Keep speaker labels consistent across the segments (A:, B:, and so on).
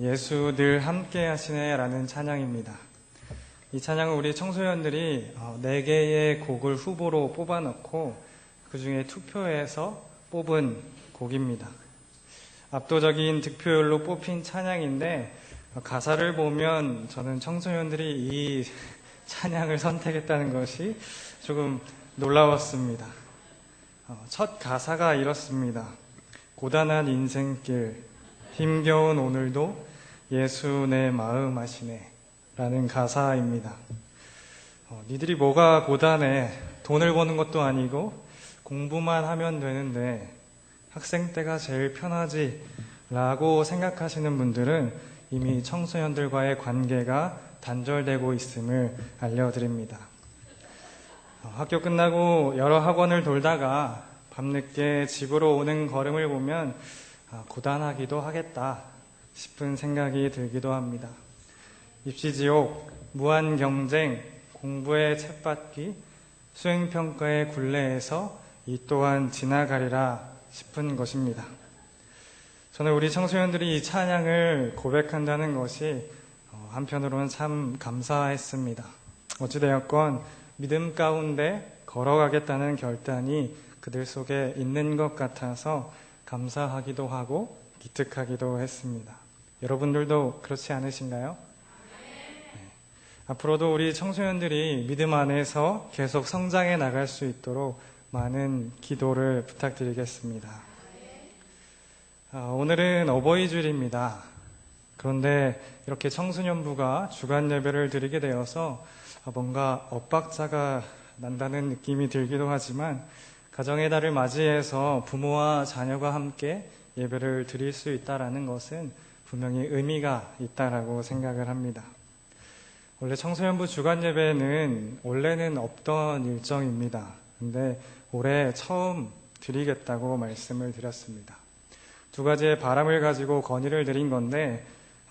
A: 예수 늘 함께 하시네 라는 찬양입니다. 이 찬양은 우리 청소년들이 4개의 곡을 후보로 뽑아놓고 그 중에 투표해서 뽑은 곡입니다. 압도적인 득표율로 뽑힌 찬양인데 가사를 보면 저는 청소년들이 이 찬양을 선택했다는 것이 조금 놀라웠습니다. 첫 가사가 이렇습니다. 고단한 인생길 힘겨운 오늘도 예수 내 마음 하시네 라는 가사입니다. 니들이 뭐가 고단해, 돈을 버는 것도 아니고 공부만 하면 되는데 학생 때가 제일 편하지 라고 생각하시는 분들은 이미 청소년들과의 관계가 단절되고 있음을 알려드립니다. 학교 끝나고 여러 학원을 돌다가 밤늦게 집으로 오는 걸음을 보면 고단하기도 하겠다 싶은 생각이 들기도 합니다. 입시지옥, 무한경쟁, 공부의 쳇바퀴, 수행평가의 굴레에서 이 또한 지나가리라 싶은 것입니다. 저는 우리 청소년들이 이 찬양을 고백한다는 것이 한편으로는 참 감사했습니다. 어찌되었건 믿음 가운데 걸어가겠다는 결단이 그들 속에 있는 것 같아서 감사하기도 하고 기특하기도 했습니다. 여러분들도 그렇지 않으신가요? 네. 앞으로도 우리 청소년들이 믿음 안에서 계속 성장해 나갈 수 있도록 많은 기도를 부탁드리겠습니다. 오늘은 어버이주일입니다. 그런데 이렇게 청소년부가 주간 예배를 드리게 되어서 뭔가 엇박자가 난다는 느낌이 들기도 하지만 가정의 달을 맞이해서 부모와 자녀가 함께 예배를 드릴 수 있다는 것은 분명히 의미가 있다라고 생각을 합니다. 원래 청소년부 주간 예배는 원래는 없던 일정입니다. 근데 올해 처음 드리겠다고 말씀을 드렸습니다. 두 가지의 바람을 가지고 건의를 드린 건데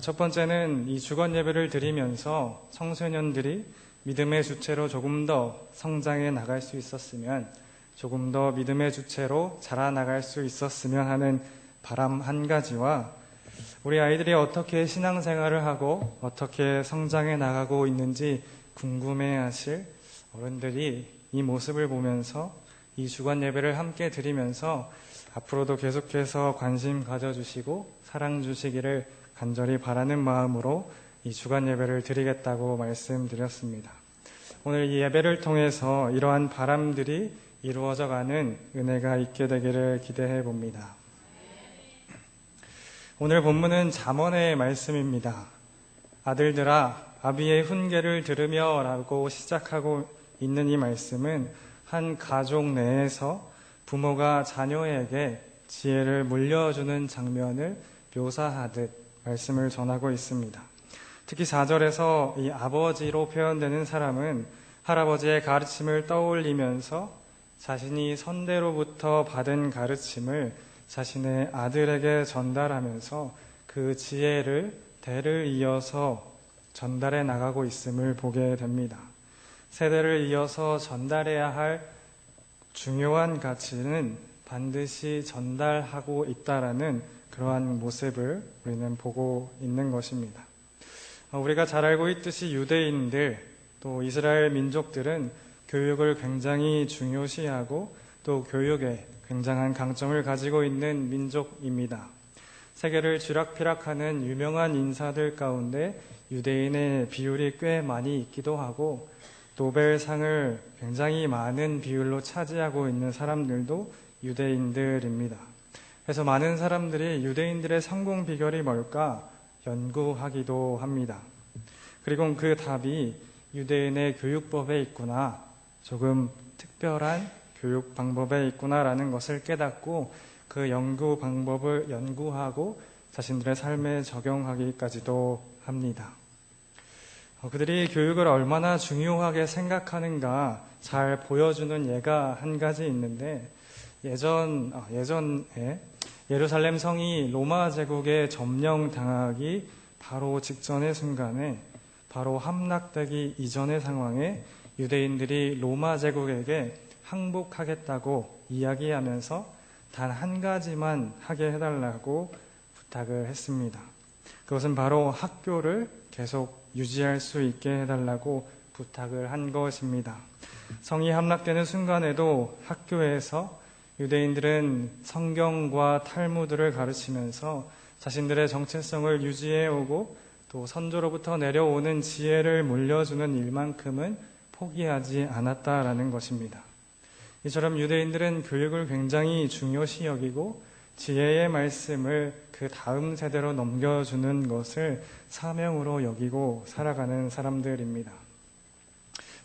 A: 첫 번째는 이 주간 예배를 드리면서 청소년들이 믿음의 주체로 조금 더 성장해 나갈 수 있었으면, 조금 더 믿음의 주체로 자라나갈 수 있었으면 하는 바람 한 가지와 우리 아이들이 어떻게 신앙생활을 하고 어떻게 성장해 나가고 있는지 궁금해하실 어른들이 이 모습을 보면서 이 주간 예배를 함께 드리면서 앞으로도 계속해서 관심 가져주시고 사랑 주시기를 간절히 바라는 마음으로 이 주간 예배를 드리겠다고 말씀드렸습니다. 오늘 이 예배를 통해서 이러한 바람들이 이루어져가는 은혜가 있게 되기를 기대해 봅니다. 오늘 본문은 잠언의 말씀입니다. 아들들아 아비의 훈계를 들으며 라고 시작하고 있는 이 말씀은 한 가족 내에서 부모가 자녀에게 지혜를 물려주는 장면을 묘사하듯 말씀을 전하고 있습니다. 특히 4절에서 이 아버지로 표현되는 사람은 할아버지의 가르침을 떠올리면서 자신이 선대로부터 받은 가르침을 자신의 아들에게 전달하면서 그 지혜를 대를 이어서 전달해 나가고 있음을 보게 됩니다. 세대를 이어서 전달해야 할 중요한 가치는 반드시 전달하고 있다라는 그러한 모습을 우리는 보고 있는 것입니다. 우리가 잘 알고 있듯이 유대인들 또 이스라엘 민족들은 교육을 굉장히 중요시하고 또 교육에 굉장한 강점을 가지고 있는 민족입니다. 세계를 쥐락펴락하는 유명한 인사들 가운데 유대인의 비율이 꽤 많이 있기도 하고 노벨상을 굉장히 많은 비율로 차지하고 있는 사람들도 유대인들입니다. 그래서 많은 사람들이 유대인들의 성공 비결이 뭘까 연구하기도 합니다. 그리고 그 답이 유대인의 교육법에 있구나, 조금 특별한 교육 방법에 있구나라는 것을 깨닫고 그 연구 방법을 연구하고 자신들의 삶에 적용하기까지도 합니다. 그들이 교육을 얼마나 중요하게 생각하는가 잘 보여주는 예가 한 가지 있는데 예전에 예루살렘 성이 로마 제국에 점령당하기 바로 직전의 순간에 바로 함락되기 이전의 상황에 유대인들이 로마 제국에게 항복하겠다고 이야기하면서 단 한 가지만 하게 해달라고 부탁을 했습니다. 그것은 바로 학교를 계속 유지할 수 있게 해달라고 부탁을 한 것입니다. 성이 함락되는 순간에도 학교에서 유대인들은 성경과 탈무드를 가르치면서 자신들의 정체성을 유지해 오고 또 선조로부터 내려오는 지혜를 물려주는 일만큼은 포기하지 않았다라는 것입니다. 이처럼 유대인들은 교육을 굉장히 중요시 여기고 지혜의 말씀을 그 다음 세대로 넘겨주는 것을 사명으로 여기고 살아가는 사람들입니다.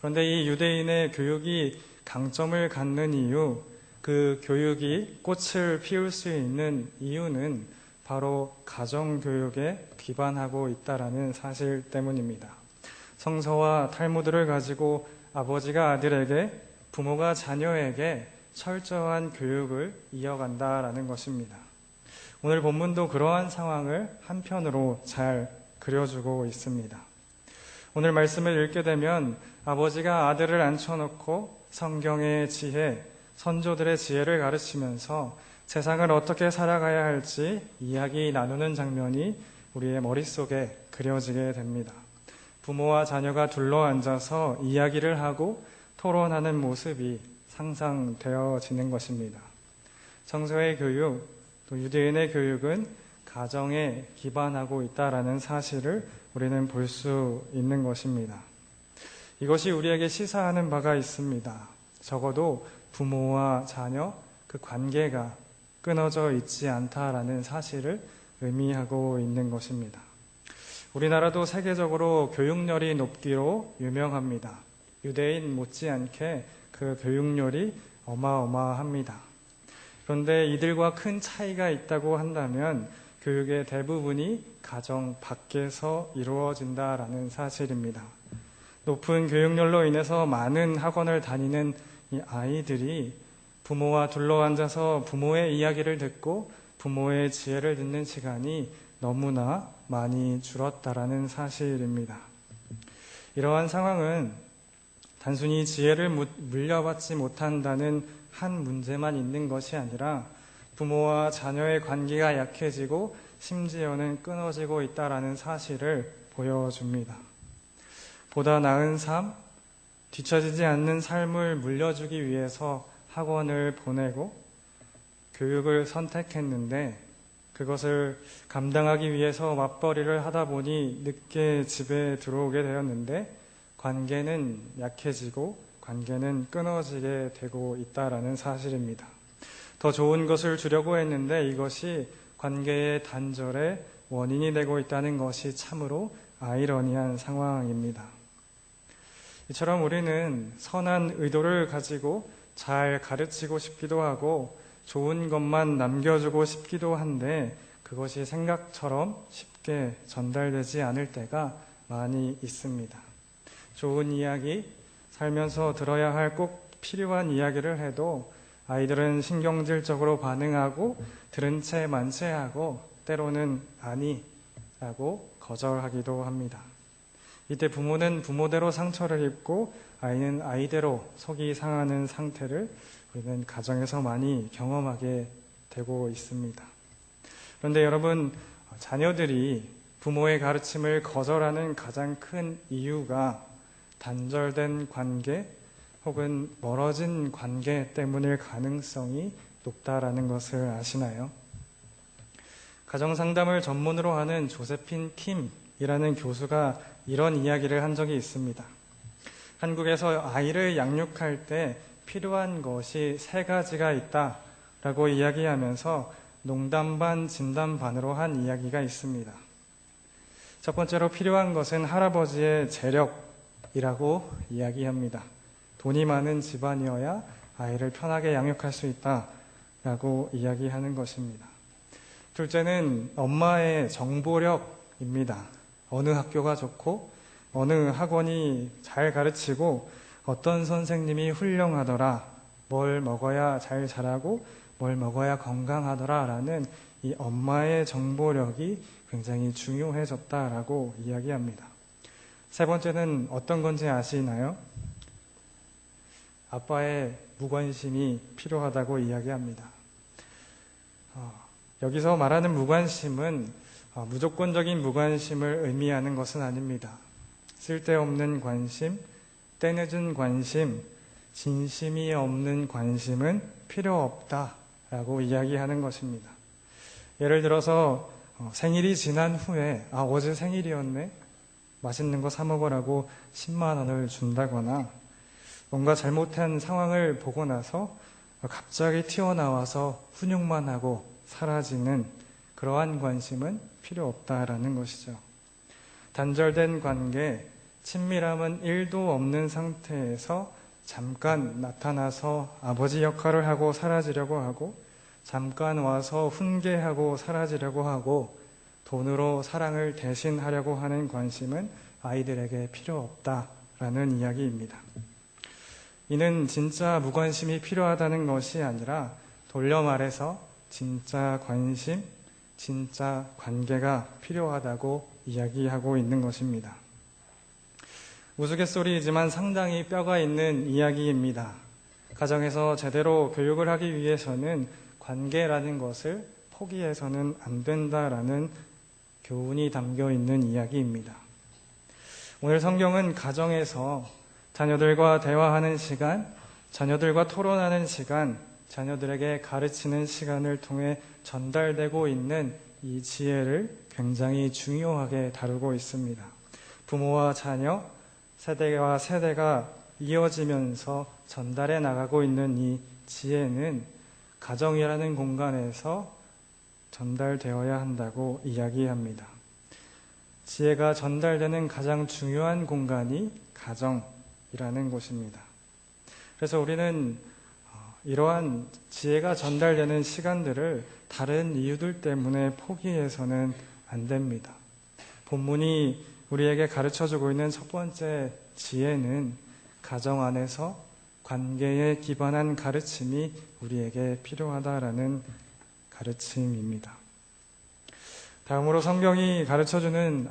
A: 그런데 이 유대인의 교육이 강점을 갖는 이유, 그 교육이 꽃을 피울 수 있는 이유는 바로 가정교육에 기반하고 있다라는 사실 때문입니다. 성서와 탈무드를 가지고 아버지가 아들에게, 부모가 자녀에게 철저한 교육을 이어간다라는 것입니다. 오늘 본문도 그러한 상황을 한편으로 잘 그려주고 있습니다. 오늘 말씀을 읽게 되면 아버지가 아들을 앉혀놓고 성경의 지혜, 선조들의 지혜를 가르치면서 세상을 어떻게 살아가야 할지 이야기 나누는 장면이 우리의 머릿속에 그려지게 됩니다. 부모와 자녀가 둘러앉아서 이야기를 하고 토론하는 모습이 상상되어지는 것입니다. 성서의 교육, 또 유대인의 교육은 가정에 기반하고 있다라는 사실을 우리는 볼 수 있는 것입니다. 이것이 우리에게 시사하는 바가 있습니다. 적어도 부모와 자녀, 그 관계가 끊어져 있지 않다라는 사실을 의미하고 있는 것입니다. 우리나라도 세계적으로 교육열이 높기로 유명합니다. 유대인 못지않게 그 교육열이 어마어마합니다. 그런데 이들과 큰 차이가 있다고 한다면 교육의 대부분이 가정 밖에서 이루어진다라는 사실입니다. 높은 교육열로 인해서 많은 학원을 다니는 이 아이들이 부모와 둘러앉아서 부모의 이야기를 듣고 부모의 지혜를 듣는 시간이 너무나 많이 줄었다라는 사실입니다. 이러한 상황은 단순히 지혜를 물려받지 못한다는 한 문제만 있는 것이 아니라 부모와 자녀의 관계가 약해지고 심지어는 끊어지고 있다라는 사실을 보여줍니다. 보다 나은 삶, 뒤처지지 않는 삶을 물려주기 위해서 학원을 보내고 교육을 선택했는데 그것을 감당하기 위해서 맞벌이를 하다 보니 늦게 집에 들어오게 되었는데 관계는 약해지고 관계는 끊어지게 되고 있다라는 사실입니다. 더 좋은 것을 주려고 했는데 이것이 관계의 단절의 원인이 되고 있다는 것이 참으로 아이러니한 상황입니다. 이처럼 우리는 선한 의도를 가지고 잘 가르치고 싶기도 하고 좋은 것만 남겨주고 싶기도 한데 그것이 생각처럼 쉽게 전달되지 않을 때가 많이 있습니다. 좋은 이야기, 살면서 들어야 할 꼭 필요한 이야기를 해도 아이들은 신경질적으로 반응하고 들은 채 만체하고 때로는 아니라고 거절하기도 합니다. 이때 부모는 부모대로 상처를 입고 아이는 아이대로 속이 상하는 상태를 우리는 가정에서 많이 경험하게 되고 있습니다. 그런데 여러분, 자녀들이 부모의 가르침을 거절하는 가장 큰 이유가 단절된 관계 혹은 멀어진 관계 때문일 가능성이 높다라는 것을 아시나요? 가정상담을 전문으로 하는 조세핀 킴이라는 교수가 이런 이야기를 한 적이 있습니다. 한국에서 아이를 양육할 때 필요한 것이 3가지가 있다라고 이야기하면서 농담 반 진담 반으로 한 이야기가 있습니다. 첫 번째로 필요한 것은 할아버지의 재력이라고 이야기합니다. 돈이 많은 집안이어야 아이를 편하게 양육할 수 있다라고 이야기하는 것입니다. 둘째는 엄마의 정보력입니다. 어느 학교가 좋고 어느 학원이 잘 가르치고 어떤 선생님이 훌륭하더라, 뭘 먹어야 잘 자라고 뭘 먹어야 건강하더라 라는 이 엄마의 정보력이 굉장히 중요해졌다라고 이야기합니다. 세 번째는 어떤 건지 아시나요? 아빠의 무관심이 필요하다고 이야기합니다. 여기서 말하는 무관심은 무조건적인 무관심을 의미하는 것은 아닙니다. 쓸데없는 관심, 때늦은 관심, 진심이 없는 관심은 필요 없다라고 이야기하는 것입니다. 예를 들어서 생일이 지난 후에 어제 생일이었네? 맛있는 거 사 먹으라고 10만 원을 준다거나 뭔가 잘못한 상황을 보고 나서 갑자기 튀어나와서 훈육만 하고 사라지는 그러한 관심은 필요 없다라는 것이죠. 단절된 관계, 친밀함은 1도 없는 상태에서 잠깐 나타나서 아버지 역할을 하고 사라지려고 하고 잠깐 와서 훈계하고 사라지려고 하고 돈으로 사랑을 대신하려고 하는 관심은 아이들에게 필요 없다라는 이야기입니다. 이는 진짜 무관심이 필요하다는 것이 아니라 돌려 말해서 진짜 관심, 진짜 관계가 필요하다고 이야기하고 있는 것입니다. 우스갯소리이지만 상당히 뼈가 있는 이야기입니다. 가정에서 제대로 교육을 하기 위해서는 관계라는 것을 포기해서는 안 된다라는 교훈이 담겨 있는 이야기입니다. 오늘 성경은 가정에서 자녀들과 대화하는 시간, 자녀들과 토론하는 시간, 자녀들에게 가르치는 시간을 통해 전달되고 있는 이 지혜를 굉장히 중요하게 다루고 있습니다. 부모와 자녀, 세대와 세대가 이어지면서 전달해 나가고 있는 이 지혜는 가정이라는 공간에서 전달되어야 한다고 이야기합니다. 지혜가 전달되는 가장 중요한 공간이 가정이라는 곳입니다. 그래서 우리는 이러한 지혜가 전달되는 시간들을 다른 이유들 때문에 포기해서는 안 됩니다. 본문이 우리에게 가르쳐주고 있는 첫 번째 지혜는 가정 안에서 관계에 기반한 가르침이 우리에게 필요하다라는 가르침입니다. 다음으로 성경이 가르쳐주는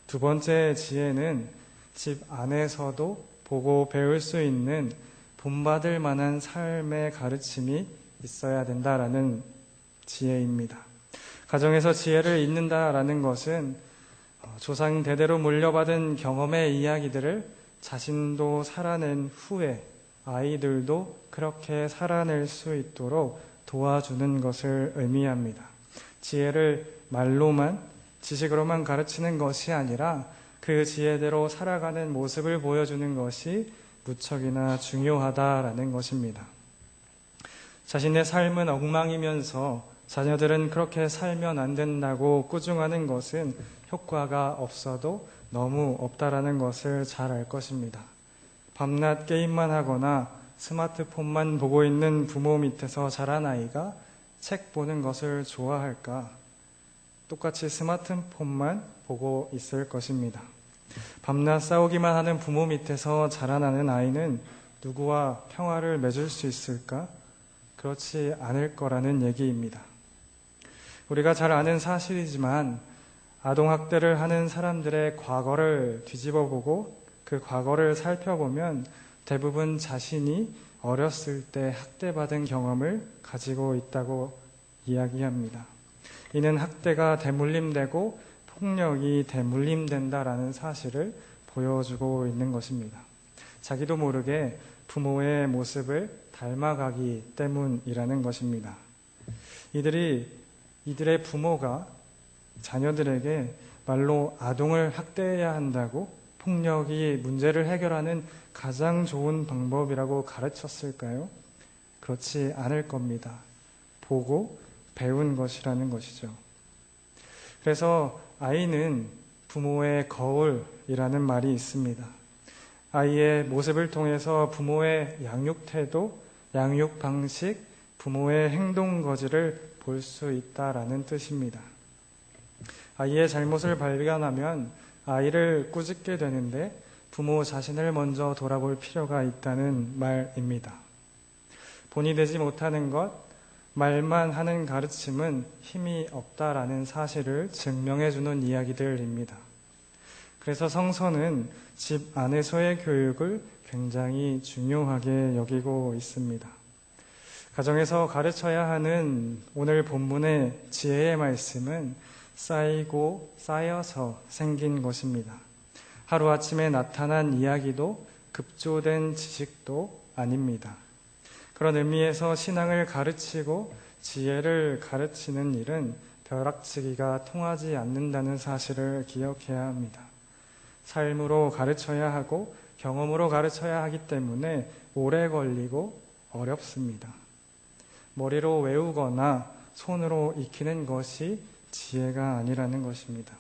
A: 두 번째 지혜는 집 안에서도 보고 배울 수 있는 본받을 만한 삶의 가르침이 있어야 된다라는 지혜입니다. 가정에서 지혜를 잊는다라는 것은 조상 대대로 물려받은 경험의 이야기들을 자신도 살아낸 후에 아이들도 그렇게 살아낼 수 있도록 도와주는 것을 의미합니다. 지혜를 말로만, 지식으로만 가르치는 것이 아니라 그 지혜대로 살아가는 모습을 보여주는 것이 무척이나 중요하다라는 것입니다. 자신의 삶은 엉망이면서 자녀들은 그렇게 살면 안 된다고 꾸중하는 것은 효과가 없어도 너무 없다라는 것을 잘 알 것입니다. 밤낮 게임만 하거나 스마트폰만 보고 있는 부모 밑에서 자란 아이가 책 보는 것을 좋아할까? 똑같이 스마트폰만 보고 있을 것입니다. 밤낮 싸우기만 하는 부모 밑에서 자라나는 아이는 누구와 평화를 맺을 수 있을까? 그렇지 않을 거라는 얘기입니다. 우리가 잘 아는 사실이지만 아동학대를 하는 사람들의 과거를 뒤집어보고 그 과거를 살펴보면 대부분 자신이 어렸을 때 학대받은 경험을 가지고 있다고 이야기합니다. 이는 학대가 대물림되고 폭력이 대물림된다라는 사실을 보여주고 있는 것입니다. 자기도 모르게 부모의 모습을 닮아가기 때문이라는 것입니다. 이들의 부모가 자녀들에게 말로 아동을 학대해야 한다고 폭력이 문제를 해결하는 가장 좋은 방법이라고 가르쳤을까요? 그렇지 않을 겁니다. 보고 배운 것이라는 것이죠. 그래서 아이는 부모의 거울이라는 말이 있습니다. 아이의 모습을 통해서 부모의 양육 태도, 양육 방식, 부모의 행동 거지를 볼 수 있다라는 뜻입니다. 아이의 잘못을 발견하면 아이를 꾸짖게 되는데 부모 자신을 먼저 돌아볼 필요가 있다는 말입니다. 본이 되지 못하는 것, 말만 하는 가르침은 힘이 없다라는 사실을 증명해주는 이야기들입니다. 그래서 성서는 집 안에서의 교육을 굉장히 중요하게 여기고 있습니다. 가정에서 가르쳐야 하는 오늘 본문의 지혜의 말씀은 쌓이고 쌓여서 생긴 것입니다. 하루아침에 나타난 이야기도 급조된 지식도 아닙니다. 그런 의미에서 신앙을 가르치고 지혜를 가르치는 일은 벼락치기가 통하지 않는다는 사실을 기억해야 합니다. 삶으로 가르쳐야 하고 경험으로 가르쳐야 하기 때문에 오래 걸리고 어렵습니다. 머리로 외우거나 손으로 익히는 것이 지혜가 아니라는 것입니다.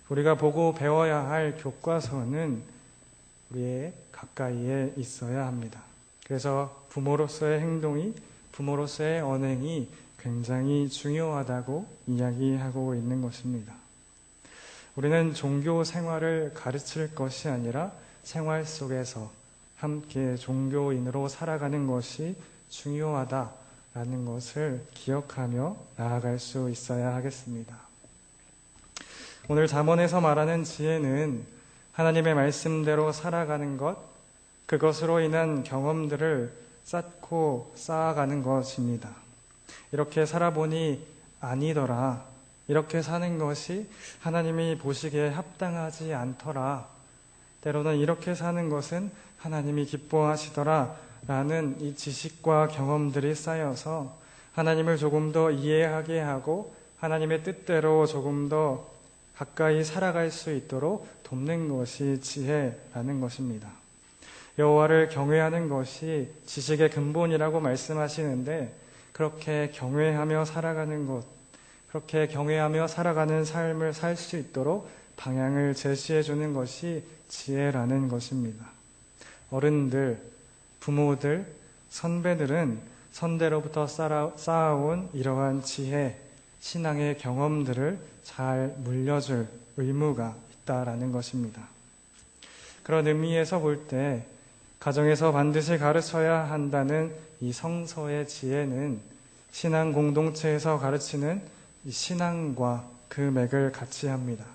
A: 우리가 보고 배워야 할 교과서는 우리의 가까이에 있어야 합니다. 그래서 부모로서의 행동이, 부모로서의 언행이 굉장히 중요하다고 이야기하고 있는 것입니다. 우리는 종교 생활을 가르칠 것이 아니라 생활 속에서 함께 종교인으로 살아가는 것이 중요하다라는 것을 기억하며 나아갈 수 있어야 하겠습니다. 오늘 잠언에서 말하는 지혜는 하나님의 말씀대로 살아가는 것, 그것으로 인한 경험들을 쌓고 쌓아가는 것입니다. 이렇게 살아보니 아니더라, 이렇게 사는 것이 하나님이 보시기에 합당하지 않더라, 때로는 이렇게 사는 것은 하나님이 기뻐하시더라 라는 이 지식과 경험들이 쌓여서 하나님을 조금 더 이해하게 하고 하나님의 뜻대로 조금 더 가까이 살아갈 수 있도록 돕는 것이 지혜라는 것입니다. 여호와를 경외하는 것이 지식의 근본이라고 말씀하시는데, 그렇게 경외하며 살아가는 것, 그렇게 경외하며 살아가는 삶을 살 수 있도록 방향을 제시해 주는 것이 지혜라는 것입니다. 어른들, 부모들, 선배들은 선대로부터 쌓아온 이러한 지혜, 신앙의 경험들을 잘 물려줄 의무가 있다라는 것입니다. 그런 의미에서 볼 때 가정에서 반드시 가르쳐야 한다는 이 성서의 지혜는 신앙 공동체에서 가르치는 이 신앙과 그 맥을 같이 합니다.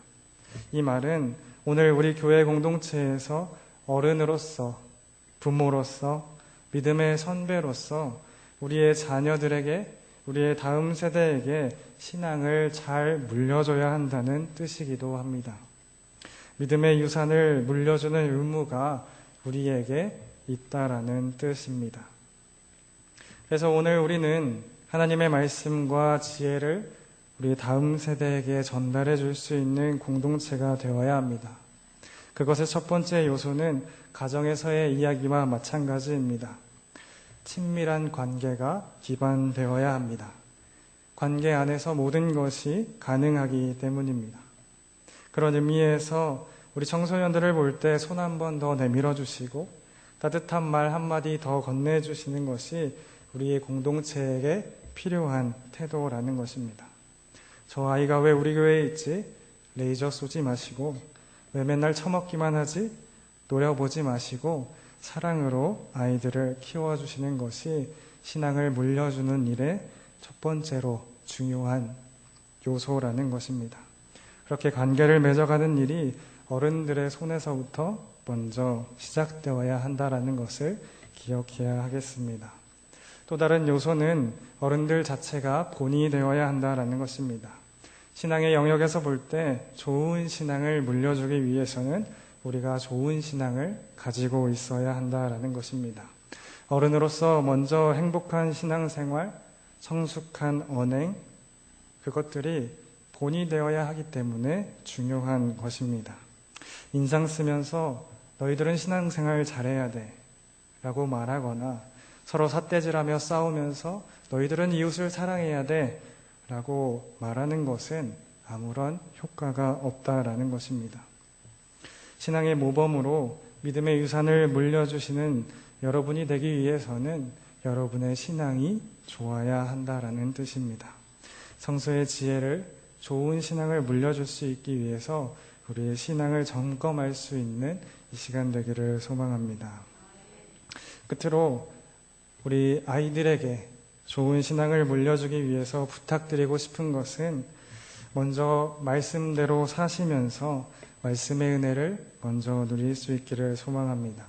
A: 이 말은 오늘 우리 교회 공동체에서 어른으로서, 부모로서, 믿음의 선배로서 우리의 자녀들에게, 우리의 다음 세대에게 신앙을 잘 물려줘야 한다는 뜻이기도 합니다. 믿음의 유산을 물려주는 의무가 우리에게 있다라는 뜻입니다. 그래서 오늘 우리는 하나님의 말씀과 지혜를 우리 다음 세대에게 전달해 줄 수 있는 공동체가 되어야 합니다. 그것의 첫 번째 요소는 가정에서의 이야기와 마찬가지입니다. 친밀한 관계가 기반되어야 합니다. 관계 안에서 모든 것이 가능하기 때문입니다. 그런 의미에서 우리 청소년들을 볼 때 손 한 번 더 내밀어 주시고 따뜻한 말 한마디 더 건네주시는 것이 우리의 공동체에게 필요한 태도라는 것입니다. 저 아이가 왜 우리 교회에 있지? 레이저 쏘지 마시고, 왜 맨날 처먹기만 하지? 노려보지 마시고 사랑으로 아이들을 키워주시는 것이 신앙을 물려주는 일의 첫 번째로 중요한 요소라는 것입니다. 그렇게 관계를 맺어가는 일이 어른들의 손에서부터 먼저 시작되어야 한다는 것을 기억해야 하겠습니다. 또 다른 요소는 어른들 자체가 본이 되어야 한다는 것입니다. 신앙의 영역에서 볼 때 좋은 신앙을 물려주기 위해서는 우리가 좋은 신앙을 가지고 있어야 한다는 것입니다. 어른으로서 먼저 행복한 신앙생활, 성숙한 언행, 그것들이 본이 되어야 하기 때문에 중요한 것입니다. 인상 쓰면서 너희들은 신앙생활 잘해야 돼 라고 말하거나 서로 삿대질하며 싸우면서 너희들은 이웃을 사랑해야 돼 라고 말하는 것은 아무런 효과가 없다라는 것입니다. 신앙의 모범으로 믿음의 유산을 물려주시는 여러분이 되기 위해서는 여러분의 신앙이 좋아야 한다라는 뜻입니다. 성서의 지혜를, 좋은 신앙을 물려줄 수 있기 위해서 우리의 신앙을 점검할 수 있는 이 시간 되기를 소망합니다. 끝으로 우리 아이들에게 좋은 신앙을 물려주기 위해서 부탁드리고 싶은 것은 먼저 말씀대로 사시면서 말씀의 은혜를 먼저 누릴 수 있기를 소망합니다.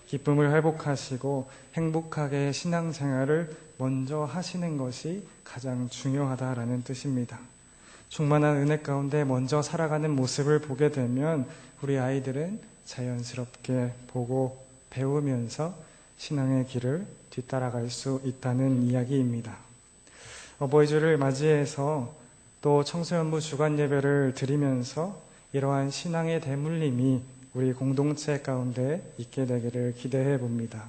A: 기쁨을 회복하시고 행복하게 신앙생활을 먼저 하시는 것이 가장 중요하다라는 뜻입니다. 충만한 은혜 가운데 먼저 살아가는 모습을 보게 되면 우리 아이들은 자연스럽게 보고 배우면서 신앙의 길을 뒤따라갈 수 있다는 이야기입니다. 어버이주를 맞이해서 또 청소년부 주간 예배를 드리면서 이러한 신앙의 대물림이 우리 공동체 가운데 있게 되기를 기대해 봅니다.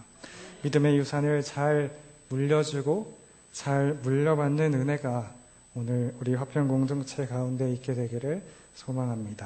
A: 믿음의 유산을 잘 물려주고 잘 물려받는 은혜가 오늘 우리 화평 공동체 가운데 있게 되기를 소망합니다.